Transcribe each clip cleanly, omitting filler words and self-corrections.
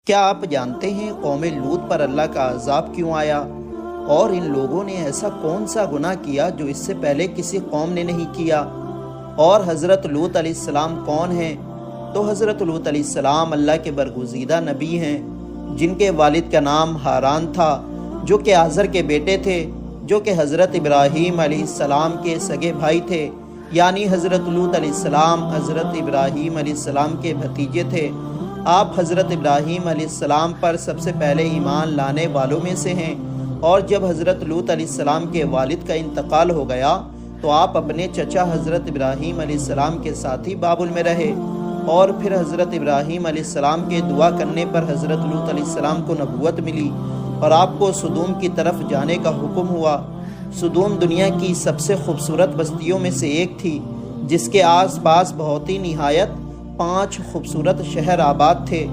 کیا آپ جانتے ہیں قوم لوط پر اللہ کا عذاب کیوں آیا؟ اور ان لوگوں نے ایسا کون سا گناہ کیا جو اس سے پہلے کسی قوم نے نہیں کیا؟ اور حضرت لوط علیہ السلام کون ہیں؟ تو حضرت لوط علیہ السلام اللہ کے برگزیدہ نبی ہیں، جن کے والد کا نام ہاران تھا، جو کہ آزر کے بیٹے تھے، جو کہ حضرت ابراہیم علیہ السلام کے سگے بھائی تھے، یعنی حضرت لوط علیہ السلام حضرت ابراہیم علیہ السلام کے بھتیجے تھے۔ آپ حضرت ابراہیم علیہ السلام پر سب سے پہلے ایمان لانے والوں میں سے ہیں، اور جب حضرت لوط علیہ السلام کے والد کا انتقال ہو گیا تو آپ اپنے چچا حضرت ابراہیم علیہ السلام کے ساتھ ہی بابل میں رہے، اور پھر حضرت ابراہیم علیہ السلام کے دعا کرنے پر حضرت لوط علیہ السلام کو نبوت ملی اور آپ کو سدوم کی طرف جانے کا حکم ہوا۔ سدوم دنیا کی سب سے خوبصورت بستیوں میں سے ایک تھی، جس کے آس پاس بہت ہی نہایت 5 خوبصورت شہر آباد تھے،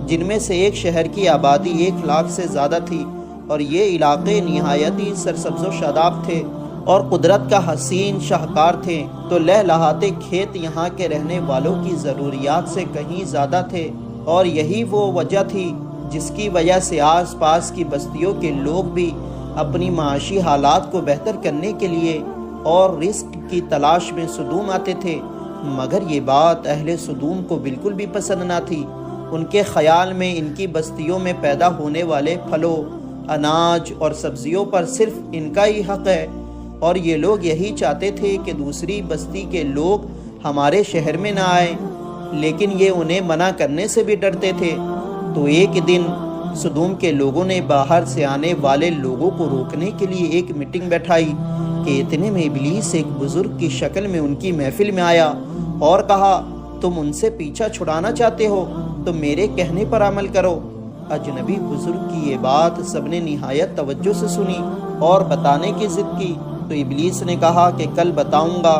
جن میں سے ایک شہر کی آبادی 1 لاکھ سے زیادہ تھی، اور یہ علاقے نہایت ہی سرسبز و شاداب تھے اور قدرت کا حسین شاہکار تھے۔ تو لہلہاتے کھیت یہاں کے رہنے والوں کی ضروریات سے کہیں زیادہ تھے، اور یہی وہ وجہ تھی جس کی وجہ سے آس پاس کی بستیوں کے لوگ بھی اپنی معاشی حالات کو بہتر کرنے کے لیے اور رزق کی تلاش میں سدوم آتے تھے۔ مگر یہ بات اہل سدوم کو بالکل بھی پسند نہ تھی۔ ان کے خیال میں ان کی بستیوں میں پیدا ہونے والے پھلوں، اناج اور سبزیوں پر صرف ان کا ہی حق ہے، اور یہ لوگ یہی چاہتے تھے کہ دوسری بستی کے لوگ ہمارے شہر میں نہ آئیں، لیکن یہ انہیں منع کرنے سے بھی ڈرتے تھے۔ تو ایک دن سدوم کے لوگوں نے باہر سے آنے والے لوگوں کو روکنے کے لیے ایک میٹنگ بیٹھائی کہ اتنے میں ابلیس ایک بزرگ کی شکل میں ان کی محفل میں آیا اور کہا، تم ان سے پیچھا چھڑانا چاہتے ہو تو میرے کہنے پر عمل کرو۔ اجنبی بزرگ کی یہ بات سب نے نہایت توجہ سے سنی اور بتانے کی ضد کی، تو ابلیس نے کہا کہ کل بتاؤں گا۔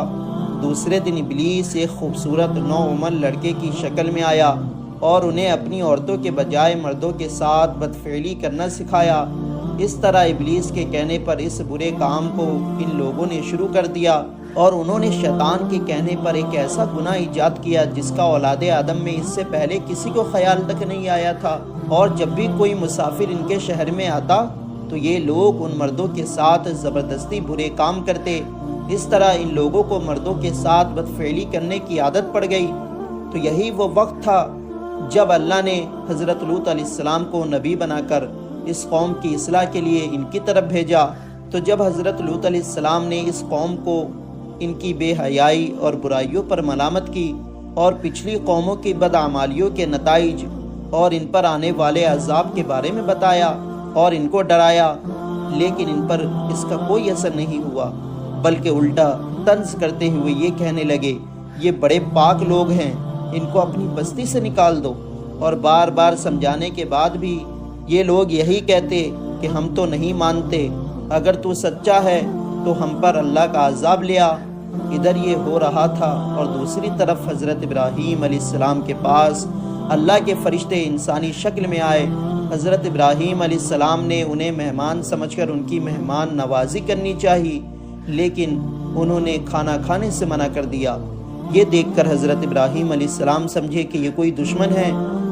دوسرے دن ابلیس ایک خوبصورت نوعمر لڑکے کی شکل میں آیا اور انہیں اپنی عورتوں کے بجائے مردوں کے ساتھ بدفعلی کرنا سکھایا۔ اس طرح ابلیس کے کہنے پر اس برے کام کو ان لوگوں نے شروع کر دیا، اور انہوں نے شیطان کے کہنے پر ایک ایسا گناہ ایجاد کیا جس کا اولاد آدم میں اس سے پہلے کسی کو خیال تک نہیں آیا تھا۔ اور جب بھی کوئی مسافر ان کے شہر میں آتا تو یہ لوگ ان مردوں کے ساتھ زبردستی برے کام کرتے۔ اس طرح ان لوگوں کو مردوں کے ساتھ بدفعلی کرنے کی عادت پڑ گئی۔ تو یہی وہ وقت تھا جب اللہ نے حضرت لوط علیہ السلام کو نبی بنا کر اس قوم کی اصلاح کے لیے ان کی طرف بھیجا۔ تو جب حضرت لوط علیہ السلام نے اس قوم کو ان کی بے حیائی اور برائیوں پر ملامت کی اور پچھلی قوموں کی بدعمالیوں کے نتائج اور ان پر آنے والے عذاب کے بارے میں بتایا اور ان کو ڈرایا، لیکن ان پر اس کا کوئی اثر نہیں ہوا، بلکہ الٹا طنز کرتے ہوئے یہ کہنے لگے، یہ بڑے پاک لوگ ہیں، ان کو اپنی بستی سے نکال دو۔ اور بار بار سمجھانے کے بعد بھی یہ لوگ یہی کہتے کہ ہم تو نہیں مانتے، اگر تو سچا ہے تو ہم پر اللہ کا عذاب لیا۔ ادھر یہ ہو رہا تھا، اور دوسری طرف حضرت ابراہیم علیہ السلام کے پاس اللہ کے فرشتے انسانی شکل میں آئے۔ حضرت ابراہیم علیہ السلام نے انہیں مہمان سمجھ کر ان کی مہمان نوازی کرنی چاہی، لیکن انہوں نے کھانا کھانے سے منع کر دیا۔ یہ دیکھ کر حضرت ابراہیم علیہ السلام سمجھے کہ یہ کوئی دشمن ہے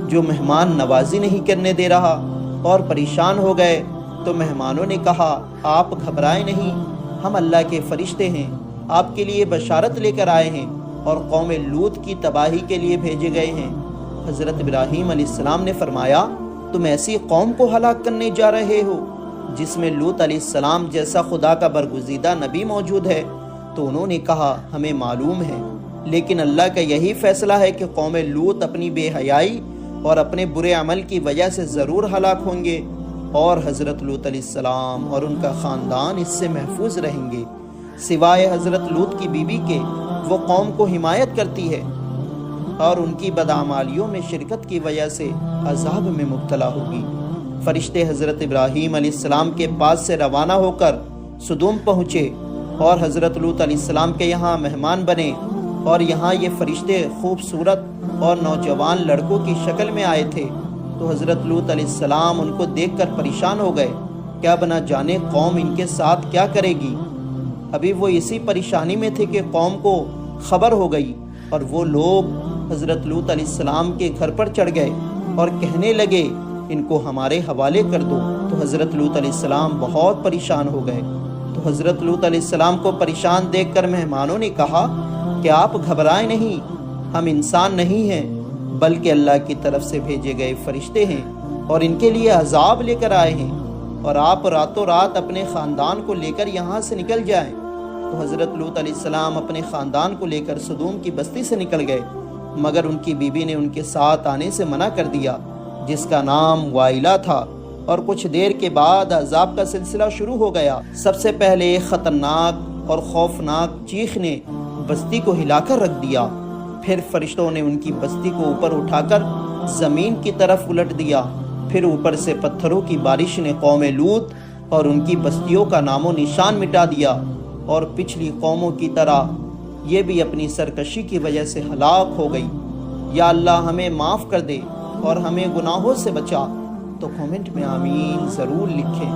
جو مہمان نوازی نہیں کرنے دے رہا، اور پریشان ہو گئے۔ تو مہمانوں نے کہا، آپ گھبرائیں نہیں، ہم اللہ کے فرشتے ہیں، آپ کے لیے بشارت لے کر آئے ہیں اور قوم لوط کی تباہی کے لیے بھیجے گئے ہیں۔ حضرت ابراہیم علیہ السلام نے فرمایا، تم ایسی قوم کو ہلاک کرنے جا رہے ہو جس میں لوط علیہ السلام جیسا خدا کا برگزیدہ نبی موجود ہے؟ تو انہوں نے کہا، ہمیں معلوم ہے، لیکن اللہ کا یہی فیصلہ ہے کہ قوم لوط اپنی بے حیائی اور اپنے برے عمل کی وجہ سے ضرور ہلاک ہوں گے، اور حضرت لوط علیہ السلام اور ان کا خاندان اس سے محفوظ رہیں گے، سوائے حضرت لوط کی بیوی کے۔ وہ قوم کو حمایت کرتی ہے اور ان کی بدعمالیوں میں شرکت کی وجہ سے عذاب میں مبتلا ہوگی۔ فرشتے حضرت ابراہیم علیہ السلام کے پاس سے روانہ ہو کر سدوم پہنچے اور حضرت لوط علیہ السلام کے یہاں مہمان بنے، اور یہاں یہ فرشتے خوبصورت اور نوجوان لڑکوں کی شکل میں آئے تھے۔ تو حضرت لوط علیہ السلام ان کو دیکھ کر پریشان ہو گئے، کیا بنا جانے قوم ان کے ساتھ کیا کرے گی۔ ابھی وہ اسی پریشانی میں تھے کہ قوم کو خبر ہو گئی، اور وہ لوگ حضرت لوط علیہ السلام کے گھر پر چڑھ گئے اور کہنے لگے ان کو ہمارے حوالے کر دو۔ تو حضرت لوط علیہ السلام بہت پریشان ہو گئے۔ تو حضرت لوط علیہ السلام کو پریشان دیکھ کر مہمانوں نے کہا کہ آپ گھبرائیں نہیں، ہم انسان نہیں ہیں بلکہ اللہ کی طرف سے بھیجے گئے فرشتے ہیں اور ان کے لیے عذاب لے کر آئے ہیں، اور آپ راتوں رات اپنے خاندان کو لے کر یہاں سے نکل جائیں۔ تو حضرت لوط علیہ السلام اپنے خاندان کو لے کر سدوم کی بستی سے نکل گئے، مگر ان کی بیوی نے ان کے ساتھ آنے سے منع کر دیا، جس کا نام وائلہ تھا۔ اور کچھ دیر کے بعد عذاب کا سلسلہ شروع ہو گیا۔ سب سے پہلے ایک خطرناک اور خوفناک چیخ نے بستی کو ہلا کر رکھ دیا، پھر فرشتوں نے ان کی بستی کو اوپر اٹھا کر زمین کی طرف الٹ دیا، پھر اوپر سے پتھروں کی بارش نے قوم لوط اور ان کی بستیوں کا نام و نشان مٹا دیا، اور پچھلی قوموں کی طرح یہ بھی اپنی سرکشی کی وجہ سے ہلاک ہو گئی۔ یا اللہ ہمیں معاف کر دے اور ہمیں گناہوں سے بچا۔ تو کامنٹ میں آمین ضرور لکھیں۔